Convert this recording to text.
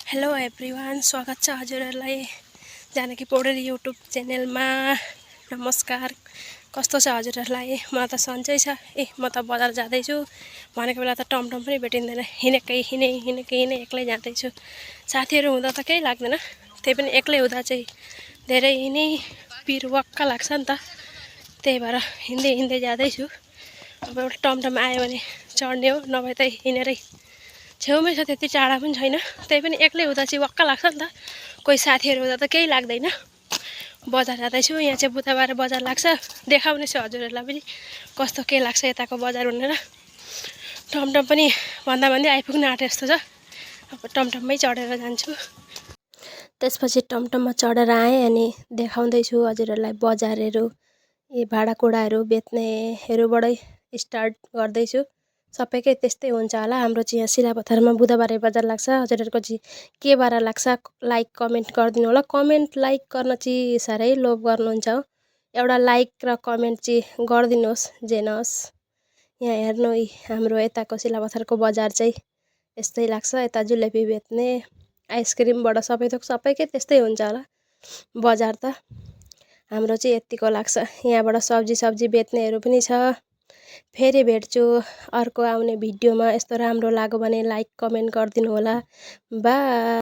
Hello everyone, स्वागत छ हजुरहरूलाई जानकी पौडेल युट्युब च्यानलमा। नमस्कार, कस्तो छ हजुरहरूलाई? म त सन्चै छ। म त बजार जाँदैछु भनेको बेला त टमटम पनि भेटिँदैन। हिँडेकै एक्लै जाँदैछु। साथीहरू हुँदा त केही लाग्दैन, त्यही पनि एक्लै हुँदा चाहिँ धेरै नै पिरवाक्क लाग्छ नि त। त्यही भएर हिँड्दै जाँदैछु। अब एउटा टमटम आयो भने चढ्ने हो, नभए त हिँडेरै। छेउमै छ, त्यति टाढा पनि छैन। त्यही पनि एक्लै हुँदा चाहिँ वाक्क लाग्छ नि त। कोही साथीहरू हुँदा त केही लाग्दैन। बजार जाँदैछु, यहाँ चाहिँ बुधबार बजार लाग्छ। देखाउने छु हजुरहरूलाई पनि कस्तो के लाग्छ यताको बजार भनेर। टमटम पनि भन्दै आइपुग्न आँटे जस्तो छ। अब टमटममै चढेर जान्छु। त्यसपछि टमटममा चढेर आएँ अनि देखाउँदैछु हजुरहरूलाई बजारहरू, भाँडाकुँडाहरू बेच्नेहरूबाटै स्टार्ट गर्दैछु। सबैकै त्यस्तै हुन्छ होला। हाम्रो चाहिँ यहाँ सिलापथरमा बुधबारे बजार लाग्छ। हजुरहरूको चाहिँ के बार लाग्छ लाइक कमेन्ट गरिदिनु होला। कमेन्ट लाइक गर्न चाहिँ साह्रै लोभ गर्नुहुन्छ हो। एउटा लाइक र कमेन्ट चाहिँ गरिदिनुहोस् जे नहोस्। यहाँ हेर्नु, हाम्रो यताको सिलापथरको बजार चाहिँ यस्तै लाग्छ। यता जुलेबी बेच्ने, आइसक्रिमबाट सबै थोक सबैकै त्यस्तै हुन्छ होला बजार त। हाम्रो चाहिँ यत्तिको लाग्छ। यहाँबाट सब्जी बेच्नेहरू पनि छ। फेरि भेट्छु अर्को आउने भिडियोमा। यस्तो राम्रो लाग्यो भने लाइक कमेन्ट गरिदिनु होला। बाई।